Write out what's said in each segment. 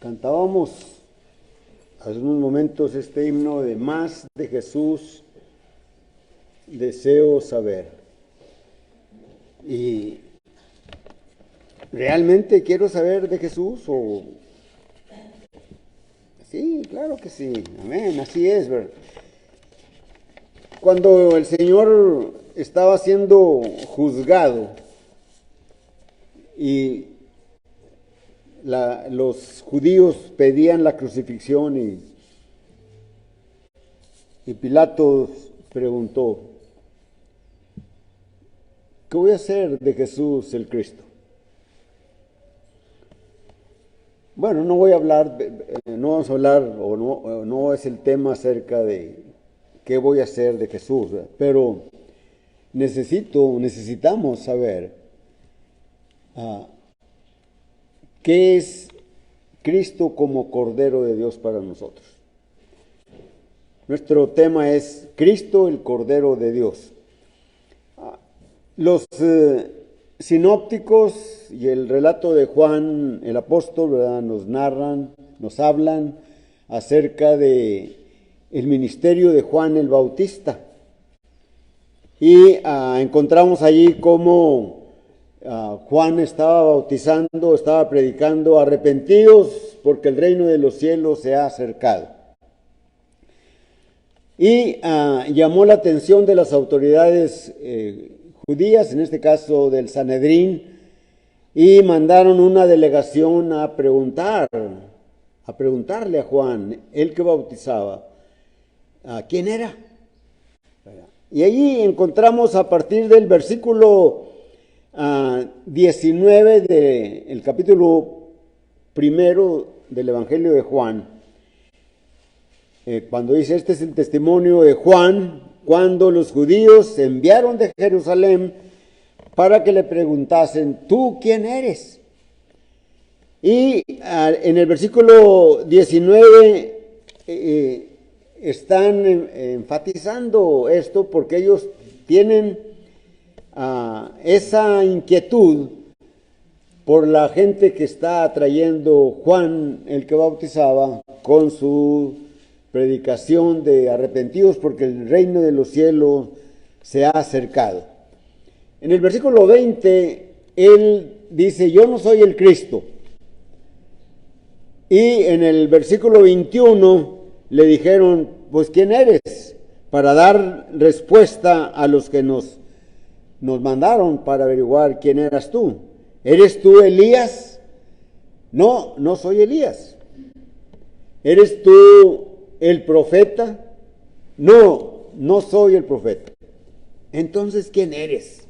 Cantábamos hace unos momentos este himno de más de Jesús, deseo saber. Y realmente quiero saber de Jesús o sí, claro que sí, amén, así es, ¿verdad? Cuando el Señor estaba siendo juzgado y los judíos pedían la crucifixión y Pilato preguntó, ¿qué voy a hacer de Jesús el Cristo? Bueno, no voy a hablar, no vamos a hablar, o no es el tema acerca de qué voy a hacer de Jesús, ¿verdad? Pero necesitamos saber qué es Cristo como Cordero de Dios para nosotros. Nuestro tema es Cristo, el Cordero de Dios. Los sinópticos y el relato de Juan el apóstol, ¿verdad?, nos hablan acerca de el ministerio de Juan el Bautista. Y encontramos allí cómo Juan estaba bautizando, estaba predicando, arrepentidos porque el reino de los cielos se ha acercado. Y llamó la atención de las autoridades judías, en este caso del Sanedrín, y mandaron una delegación a preguntarle a Juan, el que bautizaba, ¿quién era? Y allí encontramos a partir del versículo 19 del capítulo primero del Evangelio de Juan, cuando dice, este es el testimonio de Juan, cuando los judíos se enviaron de Jerusalén para que le preguntasen, ¿tú quién eres? Y en el versículo 19 están enfatizando esto porque ellos tienen esa inquietud por la gente que está trayendo Juan, el que bautizaba, con su predicación de arrepentidos porque el reino de los cielos se ha acercado. En el versículo 20, él dice, yo no soy el Cristo. Y en el versículo 21 le dijeron, pues ¿quién eres? Para dar respuesta a los que nos mandaron para averiguar quién eras tú. ¿Eres tú Elías? No, no soy Elías. ¿Eres tú el profeta? No, no soy el profeta. Entonces, ¿quién eres?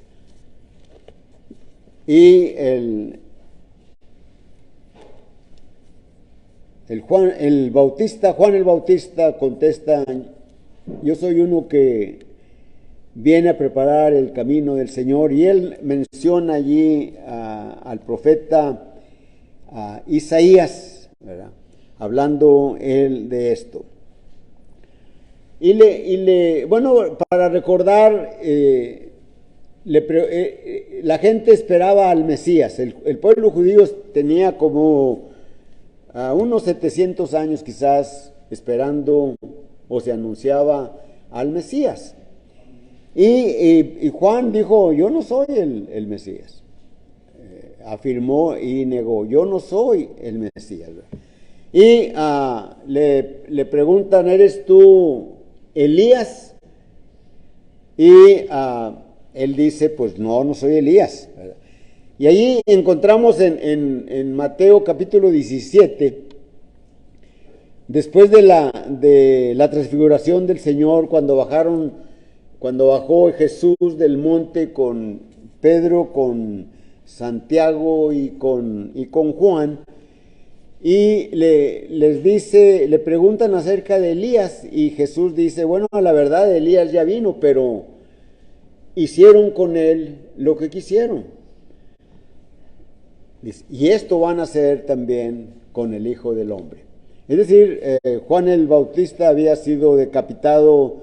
Y Juan el Bautista contesta, yo soy uno que viene a preparar el camino del Señor, y él menciona allí al profeta Isaías, ¿verdad?, hablando él de esto. Bueno, para recordar, la gente esperaba al Mesías. El pueblo judío tenía como unos 700 años quizás esperando, o se anunciaba al Mesías. Y Juan dijo, yo no soy el Mesías. Afirmó y negó, yo no soy el Mesías. Y le preguntan, ¿eres tú Elías? Y él dice, pues no soy Elías. Y allí encontramos en Mateo capítulo 17, después de la transfiguración del Señor, cuando bajó Jesús del monte con Pedro, con Santiago y con Juan, y le preguntan acerca de Elías, y Jesús dice, bueno, la verdad, Elías ya vino, pero hicieron con él lo que quisieron. Y esto van a hacer también con el Hijo del Hombre. Es decir, Juan el Bautista había sido decapitado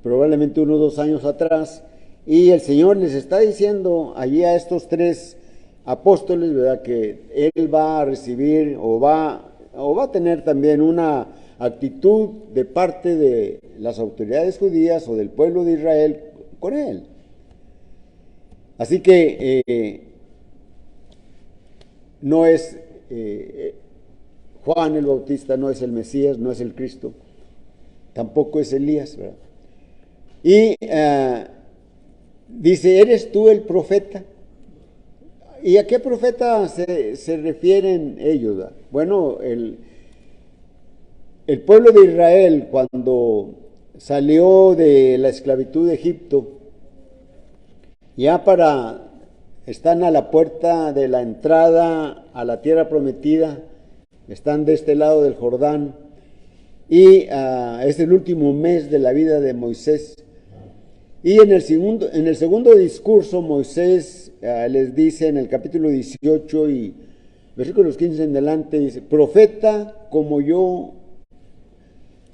probablemente unos 2 años atrás, y el Señor les está diciendo allí a estos 3 apóstoles, ¿verdad?, que él va a recibir o va o va a tener también una actitud de parte de las autoridades judías o del pueblo de Israel con él. Así que no es Juan el Bautista, no es el Mesías, no es el Cristo, tampoco es Elías, ¿verdad? Y dice, ¿eres tú el profeta? ¿Y a qué profeta se refieren ellos, ¿verdad? Bueno, el pueblo de Israel, cuando salió de la esclavitud de Egipto, ya están a la puerta de la entrada a la tierra prometida, están de este lado del Jordán, y es el último mes de la vida de Moisés. Y en el segundo discurso, Moisés les dice en el capítulo 18 y versículos 15 en adelante, dice, profeta como yo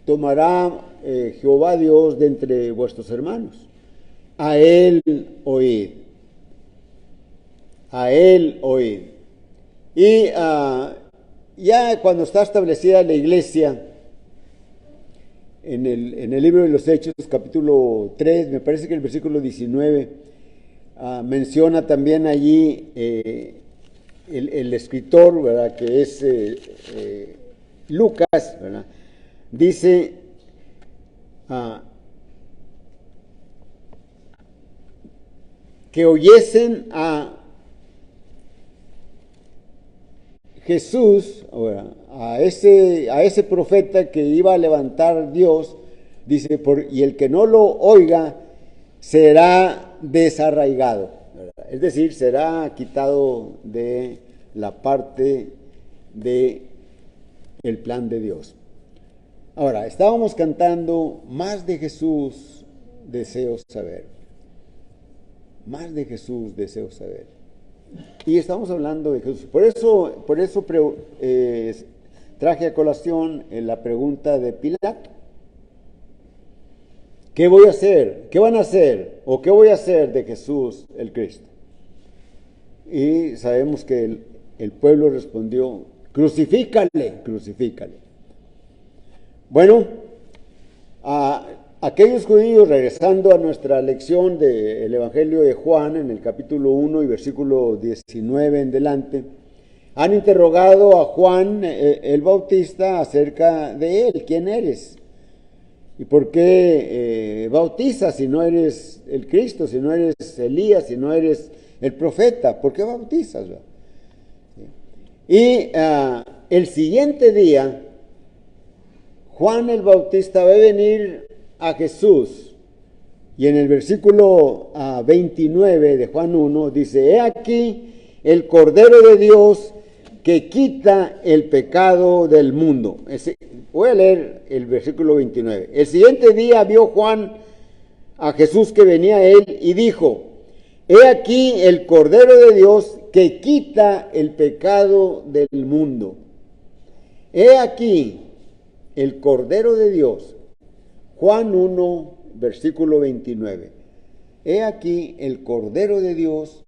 tomará Jehová Dios de entre vuestros hermanos. A él oíd. A él oíd. Y ya cuando está establecida la iglesia, en el libro de los Hechos, capítulo 3, me parece que el versículo 19, menciona también allí el escritor, ¿verdad?, que es Lucas, ¿verdad?, dice, que oyesen a Jesús, a ese profeta que iba a levantar Dios, dice, y el que no lo oiga será desarraigado, ¿verdad? Es decir, será quitado de la parte de el plan de Dios. Ahora, estábamos cantando, más de Jesús deseo saber. Más de Jesús deseo saber. Y estamos hablando de Jesús. Por eso traje a colación la pregunta de Pilato. ¿Qué voy a hacer? ¿Qué van a hacer? ¿O qué voy a hacer de Jesús el Cristo? Y sabemos que el pueblo respondió, crucifícale, crucifícale. Bueno, aquellos judíos, regresando a nuestra lección del Evangelio de Juan, en el capítulo 1 y versículo 19 en delante, han interrogado a Juan el Bautista acerca de él. ¿Quién eres? ¿Y por qué bautizas si no eres el Cristo, si no eres Elías, si no eres el profeta? ¿Por qué bautizas? Y el siguiente día, Juan el Bautista va a venir a Jesús, y en el versículo 29 de Juan 1 dice, he aquí el Cordero de Dios que quita el pecado del mundo. Voy a leer el versículo 29. El siguiente día vio Juan a Jesús que venía a él y dijo, he aquí el Cordero de Dios que quita el pecado del mundo. He aquí el Cordero de Dios. Juan 1, versículo 29. He aquí el Cordero de Dios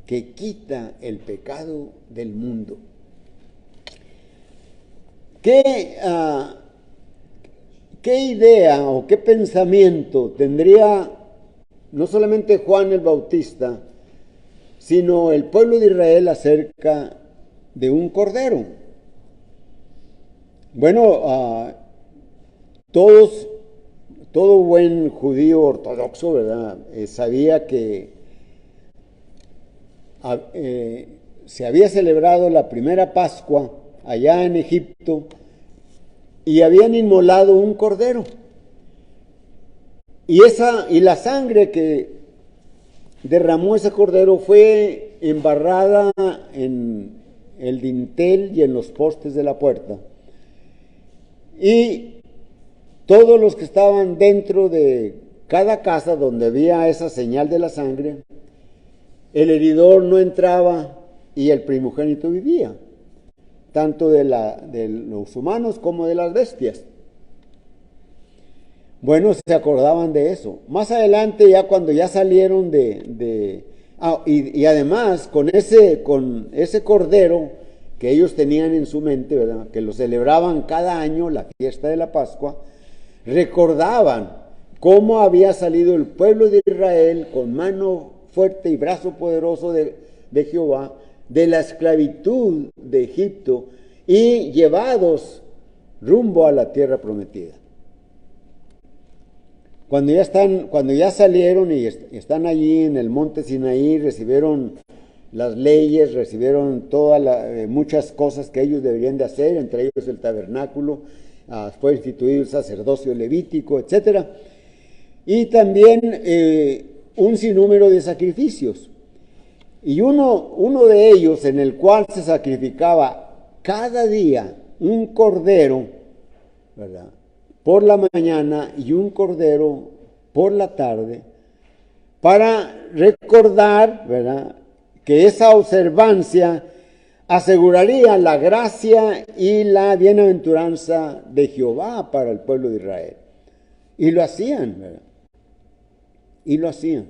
que quita el pecado del mundo. ¿Qué idea o qué pensamiento tendría no solamente Juan el Bautista, sino el pueblo de Israel acerca de un cordero? Bueno, todo buen judío ortodoxo, ¿verdad?, sabía que se había celebrado la primera Pascua allá en Egipto y habían inmolado un cordero. Y la sangre que derramó ese cordero fue embarrada en el dintel y en los postes de la puerta. Y todos los que estaban dentro de cada casa donde había esa señal de la sangre, el heridor no entraba y el primogénito vivía, tanto de los humanos como de las bestias. Bueno, se acordaban de eso. Más adelante, ya cuando ya salieron y además con ese cordero que ellos tenían en su mente, ¿verdad?, que lo celebraban cada año, la fiesta de la Pascua, recordaban cómo había salido el pueblo de Israel con mano fuerte y brazo poderoso de Jehová de la esclavitud de Egipto y llevados rumbo a la tierra prometida. Cuando ya salieron y están allí en el monte Sinaí, recibieron las leyes, recibieron muchas cosas que ellos deberían de hacer, entre ellos el tabernáculo, fue instituido el sacerdocio levítico, etc. Y también un sinnúmero de sacrificios. Y uno de ellos, en el cual se sacrificaba cada día un cordero, ¿verdad?, por la mañana y un cordero por la tarde, para recordar, ¿verdad?, que esa observancia aseguraría la gracia y la bienaventuranza de Jehová para el pueblo de Israel. Y lo hacían, ¿verdad? Y lo hacían.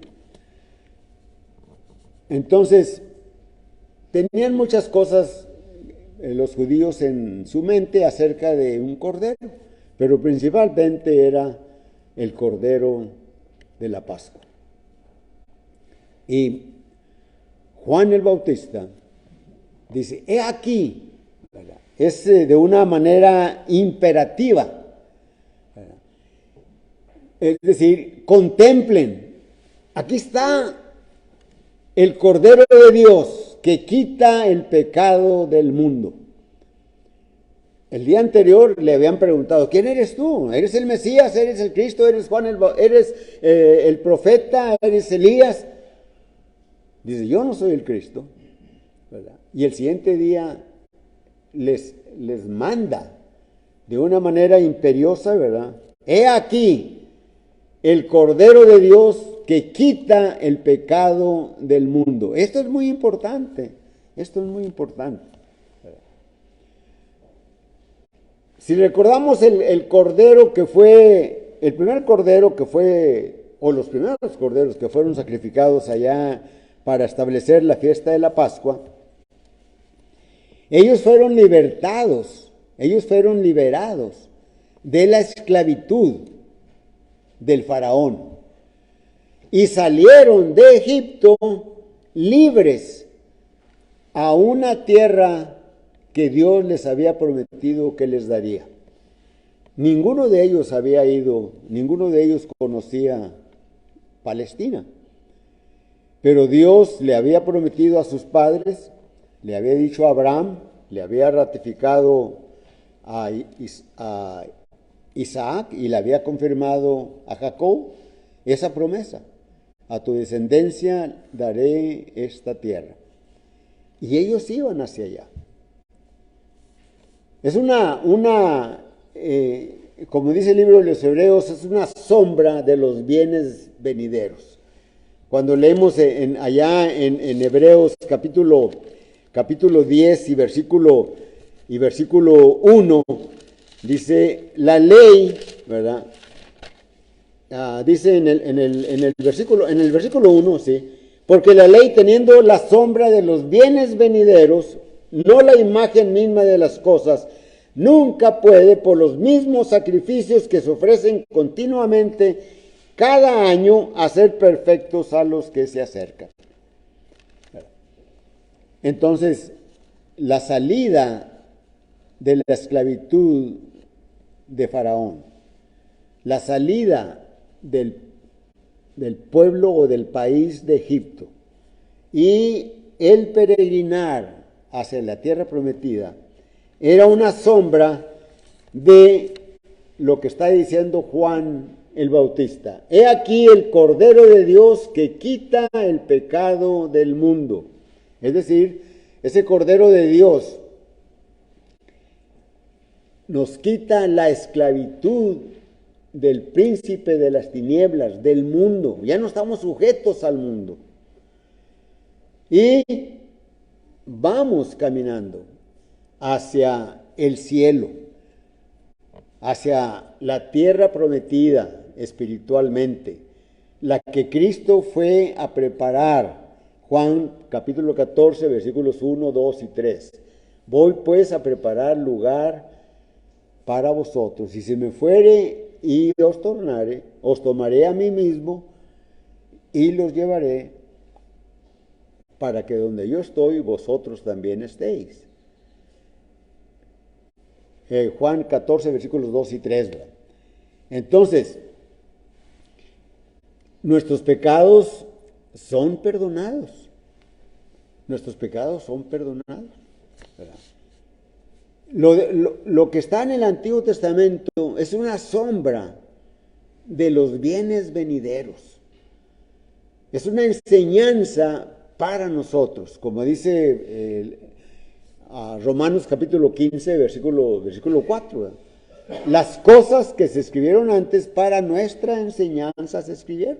Entonces, tenían muchas cosas los judíos en su mente acerca de un cordero, pero principalmente era el cordero de la Pascua. Y Juan el Bautista dice, he aquí, ¿verdad?, es de una manera imperativa, ¿verdad?, es decir, contemplen, aquí está el Cordero de Dios que quita el pecado del mundo. El día anterior le habían preguntado, ¿quién eres tú? ¿Eres el Mesías? ¿Eres el Cristo? ¿Eres Juan eres el profeta? ¿Eres Elías? Dice, yo no soy el Cristo, ¿verdad? Y el siguiente día les manda de una manera imperiosa, ¿verdad? He aquí el Cordero de Dios que quita el pecado del mundo. Esto es muy importante. Esto es muy importante. Si recordamos el cordero que fue, el primer cordero que fue, o los primeros corderos que fueron sacrificados allá para establecer la fiesta de la Pascua, ellos fueron libertados, ellos fueron liberados de la esclavitud del faraón y salieron de Egipto libres a una tierra que Dios les había prometido que les daría. Ninguno de ellos había ido, ninguno de ellos conocía Palestina, pero Dios le había prometido a sus padres, le había dicho a Abraham, le había ratificado a Isaac y le había confirmado a Jacob esa promesa: a tu descendencia daré esta tierra. Y ellos iban hacia allá. Es como dice el libro de los Hebreos, es una sombra de los bienes venideros. Cuando leemos allá en Hebreos capítulo 10 y versículo 1, dice, la ley, ¿verdad? Dice en el versículo 1, sí, porque la ley, teniendo la sombra de los bienes venideros, no la imagen misma de las cosas, nunca puede, por los mismos sacrificios que se ofrecen continuamente cada año, hacer perfectos a los que se acercan. Entonces, la salida de la esclavitud de Faraón, la salida del pueblo o del país de Egipto y el peregrinar hacia la tierra prometida, era una sombra de lo que está diciendo Juan el Bautista. He aquí el Cordero de Dios que quita el pecado del mundo. Es decir, ese Cordero de Dios nos quita la esclavitud del príncipe de las tinieblas, del mundo. Ya no estamos sujetos al mundo. Y vamos caminando hacia el cielo, hacia la tierra prometida espiritualmente, la que Cristo fue a preparar. Juan capítulo 14, versículos 1, 2 y 3. Voy pues a preparar lugar para vosotros. Y si me fuere y os tornare, os tomaré a mí mismo y los llevaré para que donde yo estoy, vosotros también estéis. Juan 14, versículos 2 y 3. ¿Verdad? Entonces, nuestros pecados son perdonados. Nuestros pecados son perdonados. ¿Verdad? Lo que está en el Antiguo Testamento es una sombra de los bienes venideros. Es una enseñanza para nosotros, como dice Romanos capítulo 15, versículo 4. ¿Verdad? Las cosas que se escribieron antes para nuestra enseñanza se escribieron,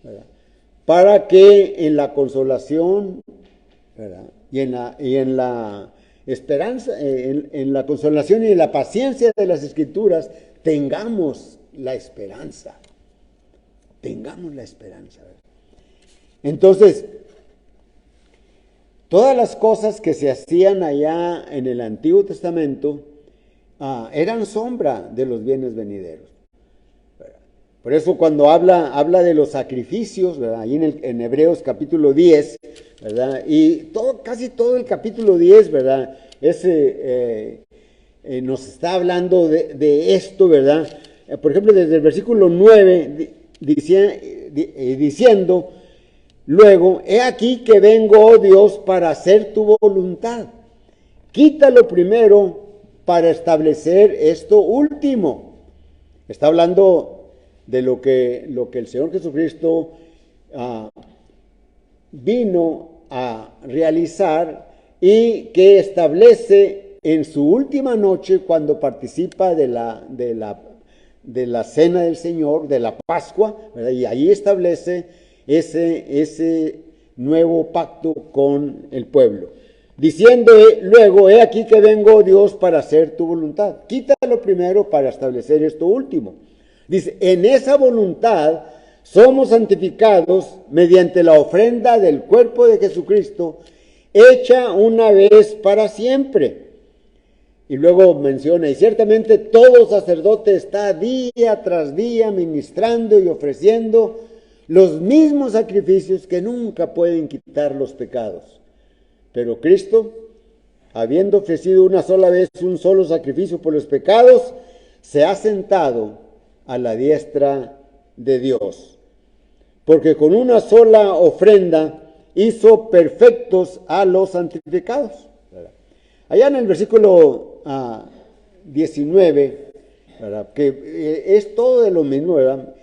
¿verdad? Para que en la consolación, ¿verdad? y en la esperanza, en la consolación y en la paciencia de las Escrituras tengamos la esperanza. Tengamos la esperanza. ¿Verdad? Entonces, todas las cosas que se hacían allá en el Antiguo Testamento eran sombra de los bienes venideros. ¿Verdad? Por eso cuando habla de los sacrificios, ¿verdad? Ahí en Hebreos capítulo 10, ¿verdad? Y casi todo el capítulo 10, ¿verdad? Nos está hablando de esto, ¿verdad? Por ejemplo, desde el versículo 9, diciendo, luego, he aquí que vengo, oh Dios, para hacer tu voluntad. Quítalo primero para establecer esto último. Está hablando de lo que el Señor Jesucristo vino a realizar y que establece en su última noche cuando participa de la cena del Señor, de la Pascua, ¿verdad? Y ahí establece ese nuevo pacto con el pueblo. Diciendo luego, he aquí que vengo, Dios, para hacer tu voluntad. Quítalo primero para establecer esto último. Dice, en esa voluntad somos santificados mediante la ofrenda del cuerpo de Jesucristo, hecha una vez para siempre. Y luego menciona, y ciertamente todo sacerdote está día tras día ministrando y ofreciendo los mismos sacrificios que nunca pueden quitar los pecados. Pero Cristo, habiendo ofrecido una sola vez un solo sacrificio por los pecados, se ha sentado a la diestra de Dios. Porque con una sola ofrenda hizo perfectos a los santificados. Allá en el versículo 19, ¿verdad? Que es todo de lo mismo, ¿verdad?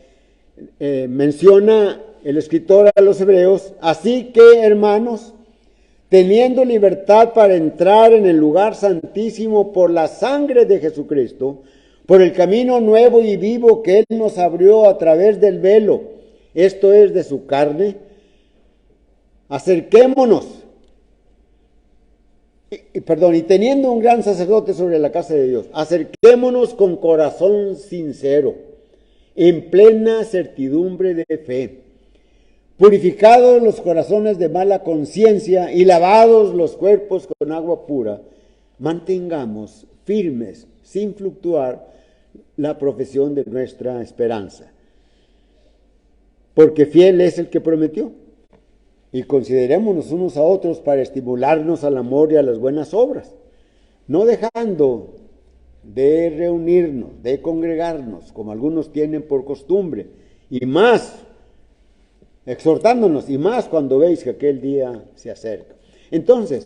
Menciona el escritor a los hebreos, así que, hermanos, teniendo libertad para entrar en el lugar santísimo por la sangre de Jesucristo, por el camino nuevo y vivo que Él nos abrió a través del velo, esto es de su carne, acerquémonos, y teniendo un gran sacerdote sobre la casa de Dios, acerquémonos con corazón sincero, en plena certidumbre de fe, purificados los corazones de mala conciencia y lavados los cuerpos con agua pura, mantengamos firmes, sin fluctuar, la profesión de nuestra esperanza. Porque fiel es el que prometió. Y considerémonos unos a otros para estimularnos al amor y a las buenas obras, no dejando de reunirnos, de congregarnos, como algunos tienen por costumbre, y más exhortándonos, y más cuando veis que aquel día se acerca. Entonces,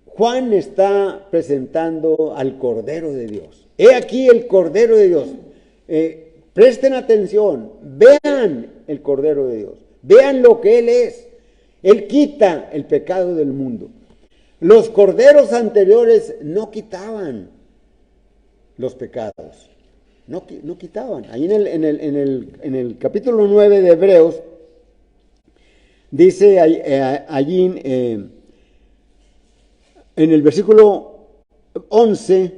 Juan está presentando al Cordero de Dios. He aquí el Cordero de Dios. Presten atención, vean el Cordero de Dios, vean lo que Él es. Él quita el pecado del mundo. Los corderos anteriores no quitaban los pecados, no quitaban. Ahí en el capítulo 9 de Hebreos, dice allí en el versículo 11,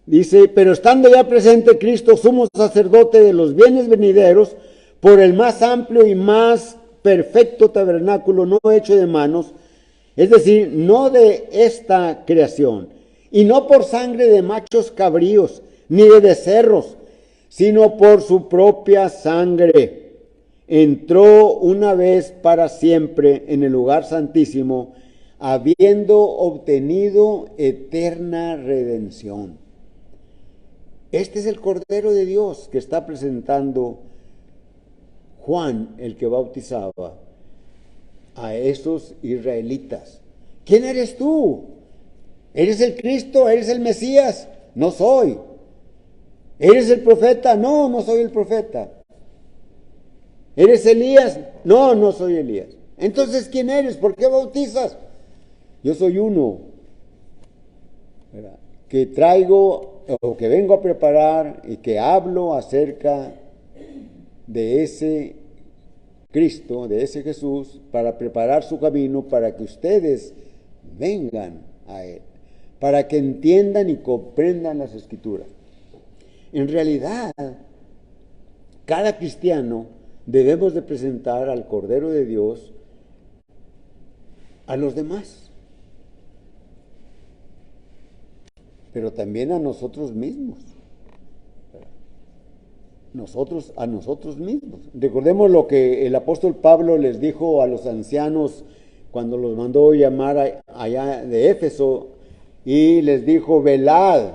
dice, pero estando ya presente Cristo, sumo sacerdote de los bienes venideros, por el más amplio y más perfecto tabernáculo no hecho de manos, es decir, no de esta creación, y no por sangre de machos cabríos, ni de becerros, sino por su propia sangre. Entró una vez para siempre en el lugar santísimo, habiendo obtenido eterna redención. Este es el Cordero de Dios que está presentando Juan, el que bautizaba a esos israelitas. ¿Quién eres tú? ¿Eres el Cristo? ¿Eres el Mesías? No soy. ¿Eres el profeta? No, no soy el profeta. ¿Eres Elías? No, no soy Elías. Entonces, ¿quién eres? ¿Por qué bautizas? Yo soy uno, ¿verdad?, que traigo o que vengo a preparar y que hablo acerca de ese Cristo, de ese Jesús, para preparar su camino para que ustedes vengan a Él, para que entiendan y comprendan las Escrituras. En realidad, cada cristiano debemos de presentar al Cordero de Dios a los demás, pero también a nosotros mismos. A nosotros mismos. Recordemos lo que el apóstol Pablo les dijo a los ancianos cuando los mandó llamar allá de Éfeso, y les dijo: velad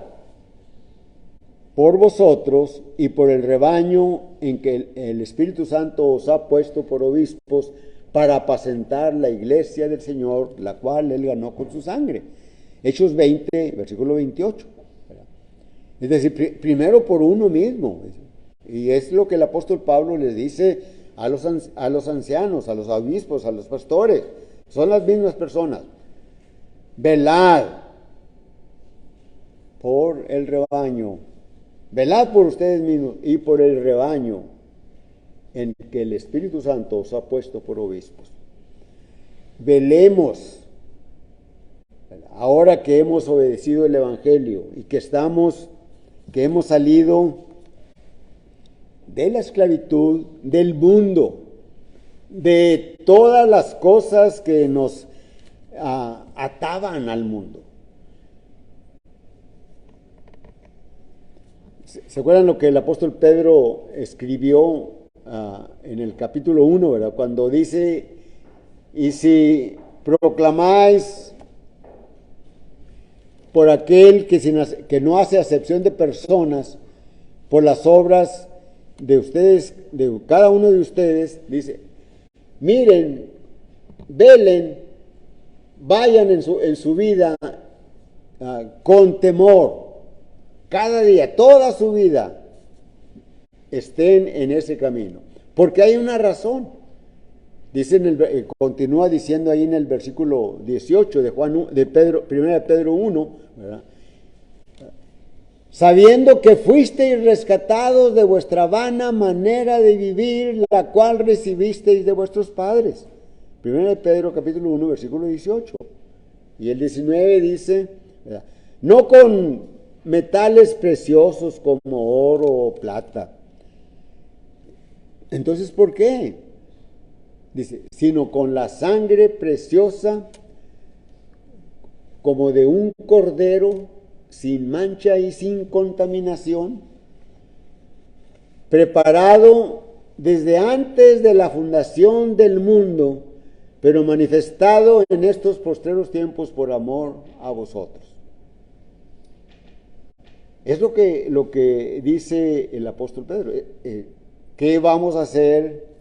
por vosotros y por el rebaño en que el Espíritu Santo os ha puesto por obispos, para apacentar la iglesia del Señor, la cual Él ganó con su sangre. Hechos 20, versículo 28. Es decir, primero por uno mismo. Y es lo que el apóstol Pablo les dice a los ancianos, a los obispos, a los pastores. Son las mismas personas. Velad por el rebaño. Velad por ustedes mismos y por el rebaño en que el Espíritu Santo os ha puesto por obispos. Velemos. Ahora que hemos obedecido el Evangelio y que hemos salido de la esclavitud del mundo, de todas las cosas que nos ataban al mundo. ¿Se acuerdan lo que el apóstol Pedro escribió en el capítulo 1, ¿verdad? Cuando dice: y si proclamáis por aquel que no hace acepción de personas, por las obras de ustedes, de cada uno de ustedes, dice: miren, velen, vayan en su vida con temor, cada día, toda su vida, estén en ese camino, porque hay una razón. Dice continúa diciendo ahí en el versículo 18 de Juan, de Pedro, 1 Pedro 1, ¿verdad? Sabiendo que fuisteis rescatados de vuestra vana manera de vivir, la cual recibisteis de vuestros padres. 1 Pedro capítulo 1, versículo 18. Y el 19 dice, ¿verdad?, no con metales preciosos como oro o plata. Entonces, ¿por qué? Dice, sino con la sangre preciosa como de un cordero sin mancha y sin contaminación, preparado desde antes de la fundación del mundo, pero manifestado en estos postreros tiempos por amor a vosotros. Es lo que dice el apóstol Pedro. ¿Qué vamos a hacer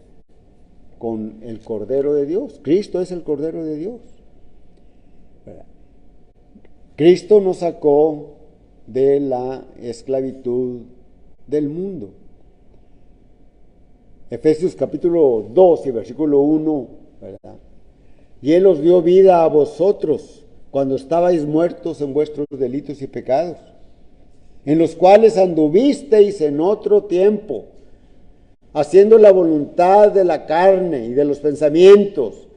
con el Cordero de Dios? Cristo es el Cordero de Dios. Cristo nos sacó de la esclavitud del mundo. Efesios capítulo 2 y versículo 1, ¿verdad? Y Él os dio vida a vosotros cuando estabais muertos en vuestros delitos y pecados, en los cuales anduvisteis en otro tiempo, haciendo la voluntad de la carne y de los pensamientos,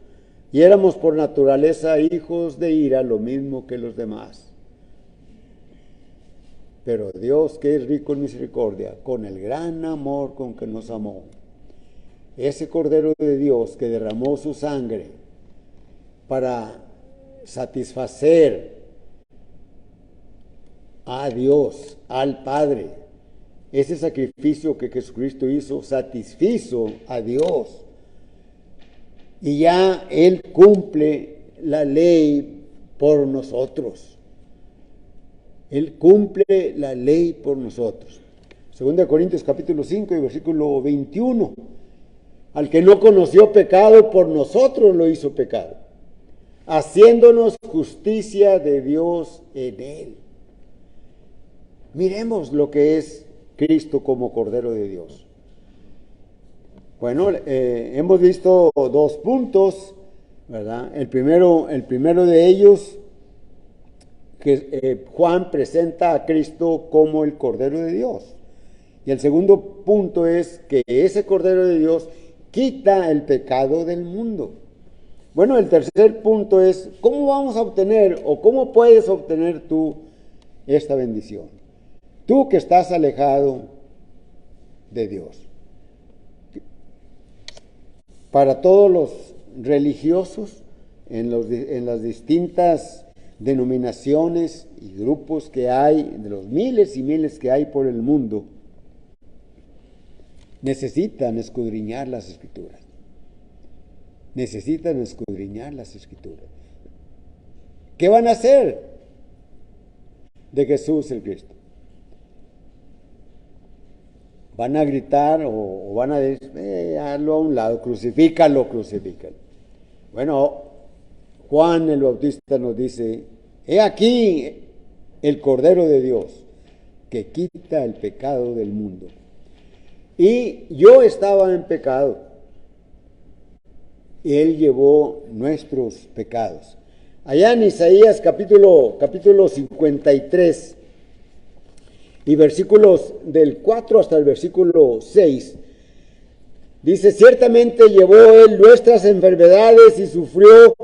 y éramos por naturaleza hijos de ira, lo mismo que los demás. Pero Dios, que es rico en misericordia, con el gran amor con que nos amó, ese Cordero de Dios que derramó su sangre para satisfacer a Dios, al Padre. Ese sacrificio que Jesucristo hizo satisfizo a Dios. Y ya Él cumple la ley por nosotros. Él cumple la ley por nosotros. 2 Corintios capítulo 5 y versículo 21. Al que no conoció pecado, por nosotros lo hizo pecado, haciéndonos justicia de Dios en él. Miremos lo que es Cristo como Cordero de Dios. Bueno, hemos visto dos puntos, ¿verdad? El primero de ellos, que Juan presenta a Cristo como el Cordero de Dios. Y el segundo punto es que ese Cordero de Dios quita el pecado del mundo. Bueno, el tercer punto es, ¿cómo vamos a obtener o cómo puedes obtener tú esta bendición? Tú que estás alejado de Dios. Para todos los religiosos, en las distintas denominaciones y grupos que hay, de los miles y miles que hay por el mundo, necesitan escudriñar las Escrituras. Necesitan escudriñar las Escrituras. ¿Qué van a hacer de Jesús el Cristo? Van a gritar o van a decir, hazlo a un lado, crucifícalo. Bueno, Juan el Bautista nos dice, he aquí el Cordero de Dios que quita el pecado del mundo. Y yo estaba en pecado. Él llevó nuestros pecados. Allá en Isaías capítulo 53 y versículos del 4 hasta el versículo 6, dice, ciertamente llevó él nuestras enfermedades y sufrió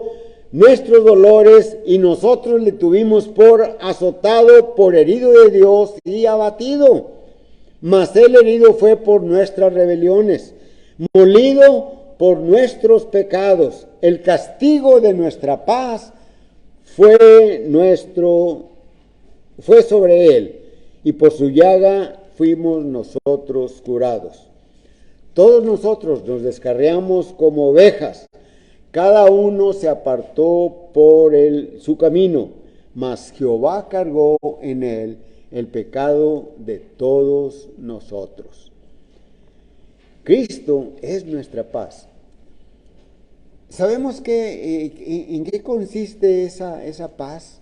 nuestros dolores, y nosotros le tuvimos por azotado, por herido de Dios y abatido. Mas él herido fue por nuestras rebeliones, molido por nuestros pecados. El castigo de nuestra paz fue sobre él, y por su llaga fuimos nosotros curados. Todos nosotros nos descarriamos como ovejas, cada uno se apartó por su camino, mas Jehová cargó en él el pecado de todos nosotros. Cristo es nuestra paz. ¿Sabemos en qué consiste esa paz?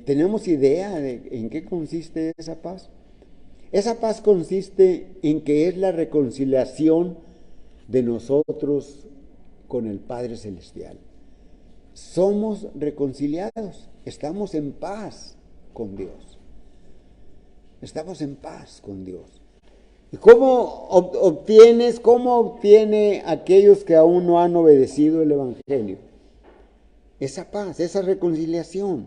¿Tenemos idea de en qué consiste esa paz? Esa paz consiste en que es la reconciliación de nosotros con el Padre Celestial. Somos reconciliados, estamos en paz con Dios. Estamos en paz con Dios. ¿Y cómo obtiene aquellos que aún no han obedecido el Evangelio? Esa paz, esa reconciliación.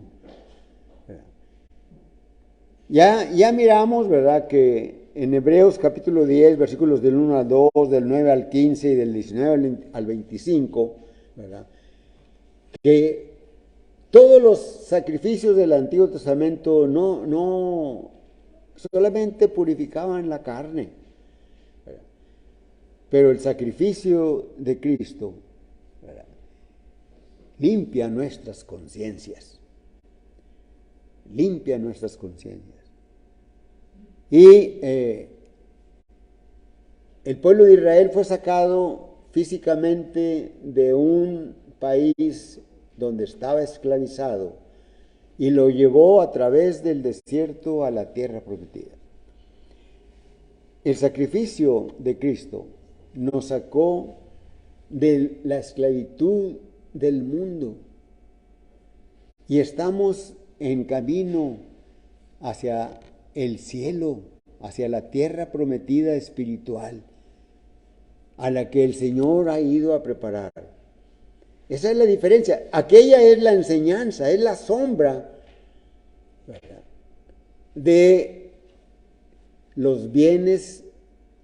Ya miramos, ¿verdad?, que en Hebreos capítulo 10, versículos del 1 al 2, del 9 al 15 y del 19 al 25, ¿verdad?, que todos los sacrificios del Antiguo Testamento no solamente purificaban la carne, ¿verdad?, pero el sacrificio de Cristo, ¿verdad?, limpia nuestras conciencias. Limpia nuestras conciencias. Y el pueblo de Israel fue sacado físicamente de un país donde estaba esclavizado y lo llevó a través del desierto a la tierra prometida. El sacrificio de Cristo nos sacó de la esclavitud del mundo y estamos en camino hacia el cielo, hacia la tierra prometida espiritual, a la que el Señor ha ido a preparar. Esa es la diferencia. Aquella es la enseñanza, es la sombra, ¿verdad?, de los bienes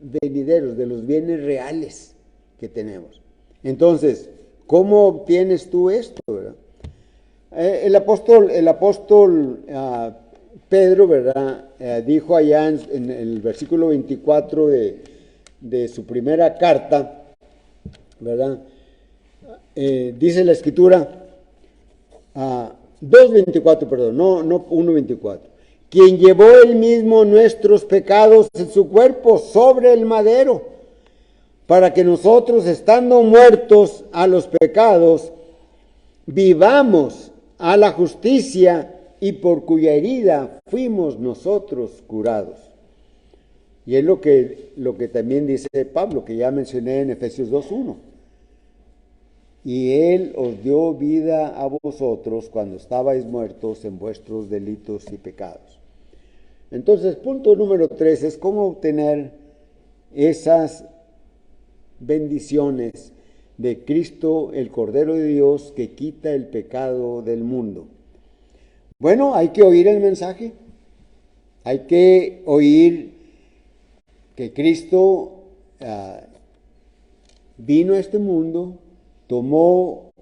venideros, de los bienes reales que tenemos. Entonces, ¿cómo obtienes tú esto, verdad? El apóstol Pedro, ¿verdad? Dijo allá en el versículo 24 de su primera carta, ¿verdad? Dice la escritura, 2:24, perdón, no 1:24. Quien llevó él mismo nuestros pecados en su cuerpo sobre el madero, para que nosotros, estando muertos a los pecados, vivamos a la justicia, y por cuya herida fuimos nosotros curados. Y es lo que también dice Pablo, que ya mencioné en Efesios 2:1. Y Él os dio vida a vosotros cuando estabais muertos en vuestros delitos y pecados. Entonces, punto número 3 es cómo obtener esas bendiciones de Cristo, el Cordero de Dios, que quita el pecado del mundo. Bueno, hay que oír el mensaje, hay que oír que Cristo vino a este mundo, tomó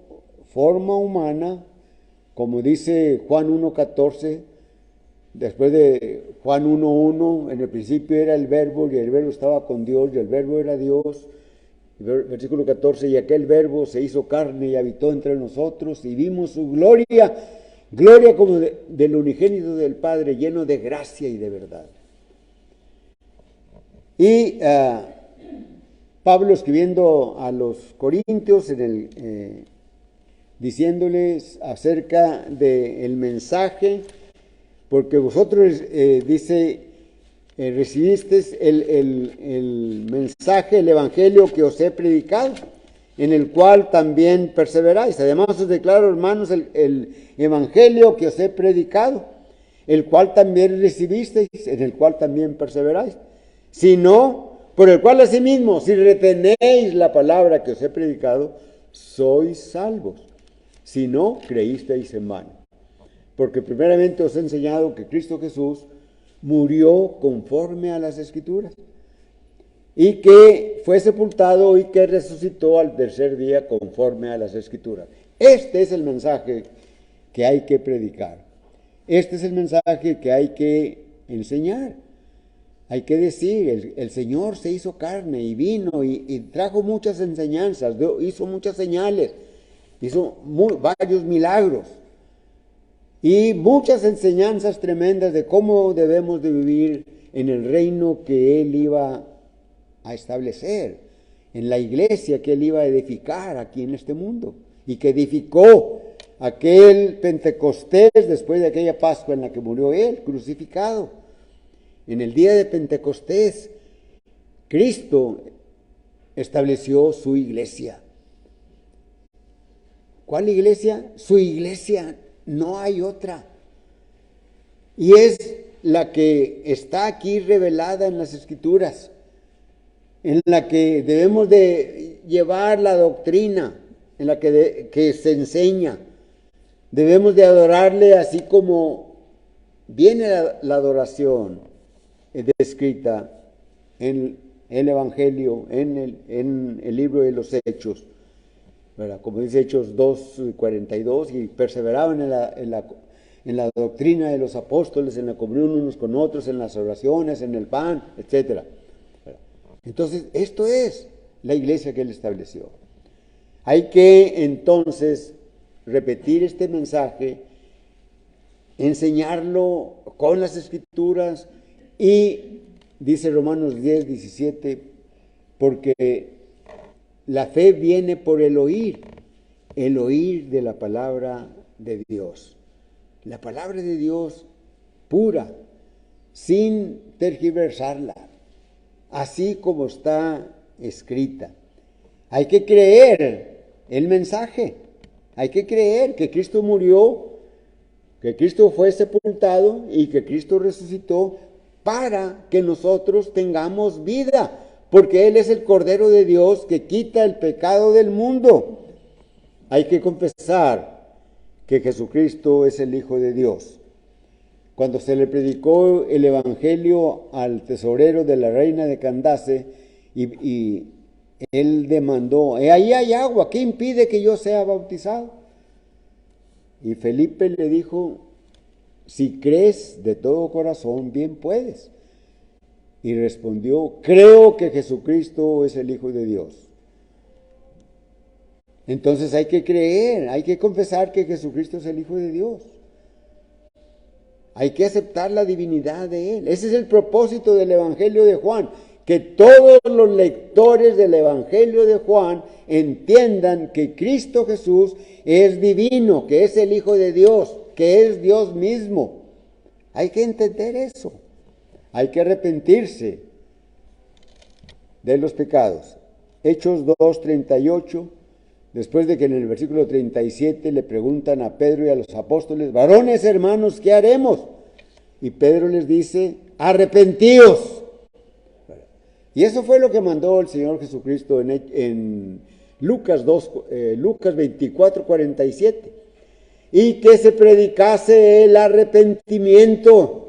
forma humana, como dice Juan 1:14, después de Juan 1:1, en el principio era el Verbo, y el Verbo estaba con Dios, y el Verbo era Dios. Versículo 14, y aquel Verbo se hizo carne y habitó entre nosotros, y vimos su gloria como del unigénito del Padre, lleno de gracia y de verdad. Y Pablo, escribiendo a los Corintios, diciéndoles acerca del mensaje, porque vosotros, dice, recibisteis el mensaje, el evangelio que os he predicado, en el cual también perseveráis. Además os declaro, hermanos, el evangelio que os he predicado, el cual también recibisteis, en el cual también perseveráis. Si no, por el cual asimismo, si retenéis la palabra que os he predicado, sois salvos. Si no, creísteis en vano. Porque primeramente os he enseñado que Cristo Jesús murió conforme a las Escrituras, y que fue sepultado y que resucitó al tercer día conforme a las Escrituras. Este es el mensaje que hay que predicar. Este es el mensaje que hay que enseñar. Hay que decir, el Señor se hizo carne y vino y trajo muchas enseñanzas, hizo muchas señales, hizo varios milagros y muchas enseñanzas tremendas de cómo debemos de vivir en el reino que Él iba a establecer, en la iglesia que Él iba a edificar aquí en este mundo, y que edificó aquel Pentecostés después de aquella Pascua en la que murió Él, crucificado. En el día de Pentecostés, Cristo estableció su iglesia. ¿Cuál iglesia? Su iglesia, no hay otra. Y es la que está aquí revelada en las Escrituras, en la que debemos de llevar la doctrina, en la que se enseña. Debemos de adorarle así como viene la adoración descrita en el Evangelio, en el libro de los Hechos, ¿verdad? Como dice Hechos 2:42, y perseveraban en la doctrina de los apóstoles, en la comunión unos con otros, en las oraciones, en el pan, etc. Entonces, esto es la iglesia que Él estableció. Hay que entonces repetir este mensaje, enseñarlo con las Escrituras, y dice Romanos 10:17, porque la fe viene por el oír de la palabra de Dios. La palabra de Dios pura, sin tergiversarla, así como está escrita. Hay que creer el mensaje, hay que creer que Cristo murió, que Cristo fue sepultado y que Cristo resucitó para que nosotros tengamos vida, porque Él es el Cordero de Dios que quita el pecado del mundo. Hay que confesar que Jesucristo es el Hijo de Dios. cuando se le predicó el evangelio al tesorero de la reina de Candace, y él demandó: ahí hay agua, ¿qué impide que yo sea bautizado? Y Felipe le dijo: si crees de todo corazón, bien puedes. Y respondió: creo que Jesucristo es el Hijo de Dios. Entonces hay que creer, hay que confesar que Jesucristo es el Hijo de Dios. Hay que aceptar la divinidad de Él. Ese es el propósito del Evangelio de Juan, que todos los lectores del Evangelio de Juan entiendan que Cristo Jesús es divino, que es el Hijo de Dios, que es Dios mismo. Hay que entender eso. Hay que arrepentirse de los pecados. Hechos 2:38, después de que en el versículo 37 le preguntan a Pedro y a los apóstoles: varones hermanos, ¿qué haremos? Y Pedro les dice: arrepentíos. Y eso fue lo que mandó el Señor Jesucristo en Lucas 24:47. Y que se predicase el arrepentimiento.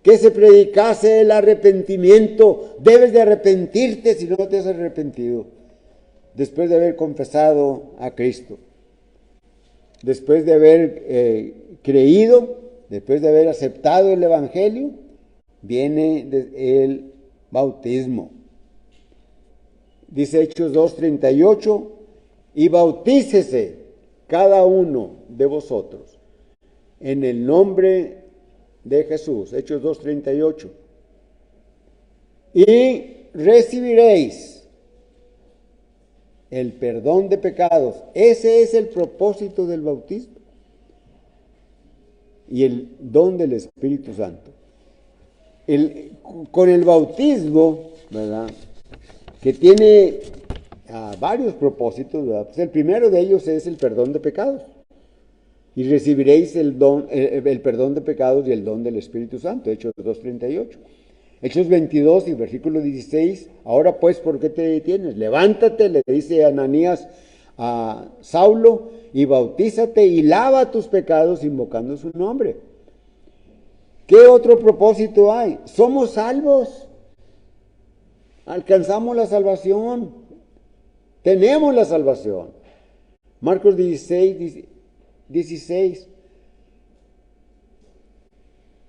Que se predicase el arrepentimiento. Debes de arrepentirte si no te has arrepentido. Después de haber confesado a Cristo. Después de haber creído, después de haber aceptado el Evangelio, viene el bautismo. Dice Hechos 2:38, y bautícese cada uno de vosotros en el nombre de Jesús. Hechos 2:38. Y recibiréis el perdón de pecados. Ese es el propósito del bautismo. Y el don del Espíritu Santo. Con el bautismo, ¿verdad?, que tiene varios propósitos, ¿verdad? Pues el primero de ellos es el perdón de pecados. Y recibiréis el perdón de pecados y el don del Espíritu Santo. Hechos 2:38. Hechos 22 y versículo 16. Ahora pues, ¿por qué te detienes? Levántate, le dice Ananías a Saulo, y bautízate y lava tus pecados invocando su nombre. ¿Qué otro propósito hay? Somos salvos. Alcanzamos la salvación. Tenemos la salvación. Marcos 16.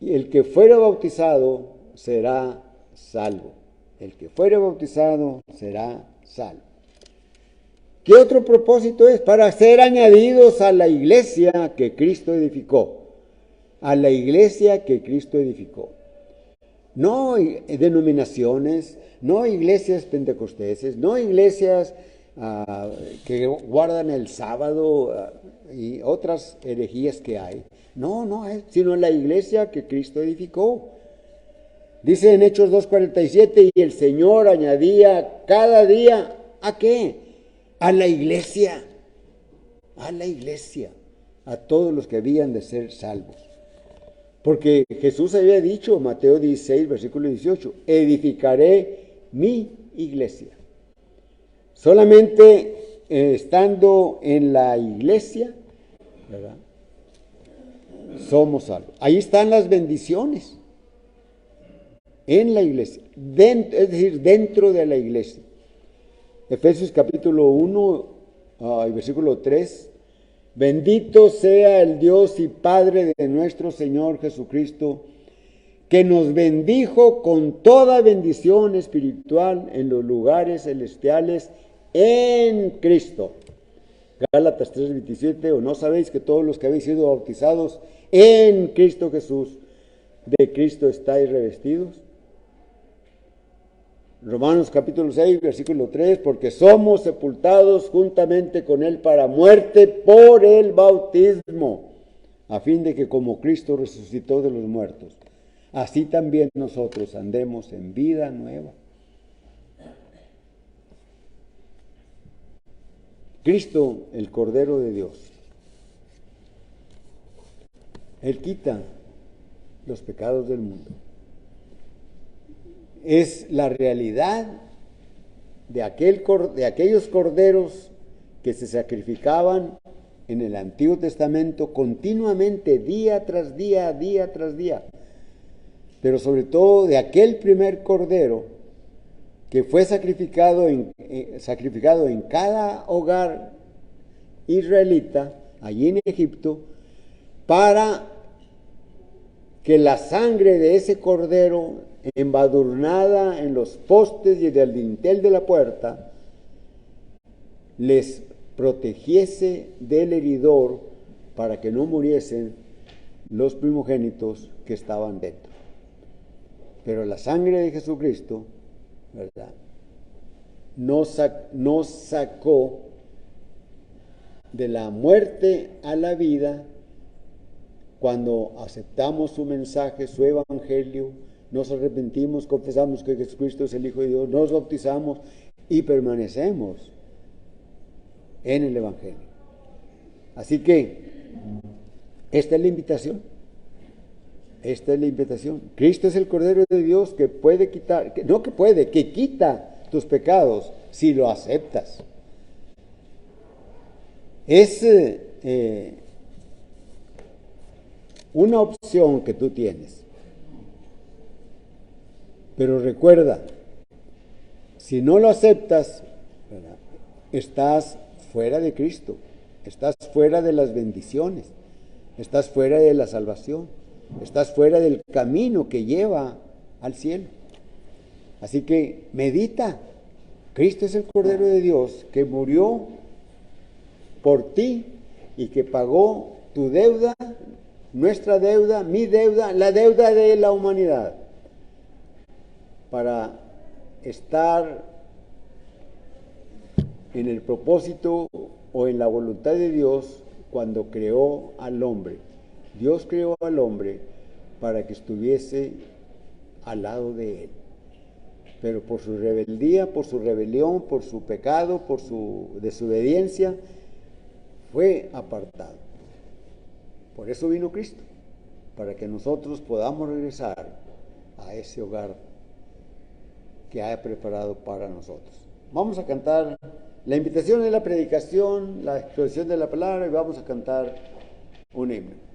Y el que fuera bautizado será salvo. El que fuera bautizado será salvo. ¿Qué otro propósito es? Para ser añadidos a la iglesia que Cristo edificó. A la iglesia que Cristo edificó. No denominaciones, no iglesias pentecosteses, no iglesias que guardan el sábado y otras herejías que hay. No, sino la iglesia que Cristo edificó. Dice en Hechos 2:47, y el Señor añadía cada día, ¿a qué? A la iglesia, a todos los que habían de ser salvos. Porque Jesús había dicho, Mateo 16, versículo 18, edificaré mi iglesia. Solamente estando en la iglesia, ¿verdad?, somos salvos. Ahí están las bendiciones. En la iglesia, es decir, dentro de la iglesia. Efesios capítulo 1, versículo 3. Bendito sea el Dios y Padre de nuestro Señor Jesucristo, que nos bendijo con toda bendición espiritual en los lugares celestiales en Cristo. Gálatas 3:27, ¿o no sabéis que todos los que habéis sido bautizados en Cristo Jesús, de Cristo estáis revestidos? Romanos capítulo 6, versículo 3, porque somos sepultados juntamente con Él para muerte por el bautismo, a fin de que como Cristo resucitó de los muertos, así también nosotros andemos en vida nueva. Cristo, el Cordero de Dios, Él quita los pecados del mundo. Es la realidad de aquellos corderos que se sacrificaban en el Antiguo Testamento continuamente, día tras día, día tras día. Pero sobre todo de aquel primer cordero que fue sacrificado en cada hogar israelita, allí en Egipto, para que la sangre de ese cordero, embadurnada en los postes y en el dintel de la puerta, les protegiese del heridor para que no muriesen los primogénitos que estaban dentro. Pero la sangre de Jesucristo, ¿verdad?, nos sacó de la muerte a la vida cuando aceptamos su mensaje, su evangelio, nos arrepentimos, confesamos que Jesucristo es el Hijo de Dios, nos bautizamos y permanecemos en el evangelio. Así que esta es la invitación. Esta es la invitación. Cristo es el Cordero de Dios que puede quitar, que quita tus pecados si lo aceptas. Es una opción que tú tienes. Pero recuerda, si no lo aceptas, ¿verdad?, estás fuera de Cristo, estás fuera de las bendiciones, estás fuera de la salvación, estás fuera del camino que lleva al cielo. Así que medita, Cristo es el Cordero de Dios que murió por ti y que pagó tu deuda, nuestra deuda, mi deuda, la deuda de la humanidad, para estar en el propósito o en la voluntad de Dios cuando creó al hombre. Dios creó al hombre para que estuviese al lado de él. Pero por su rebeldía, por su rebelión, por su pecado, por su desobediencia, fue apartado. Por eso vino Cristo, para que nosotros podamos regresar a ese hogar que ha preparado para nosotros. Vamos a cantar, la invitación es la predicación, la exposición de la palabra, y vamos a cantar un himno.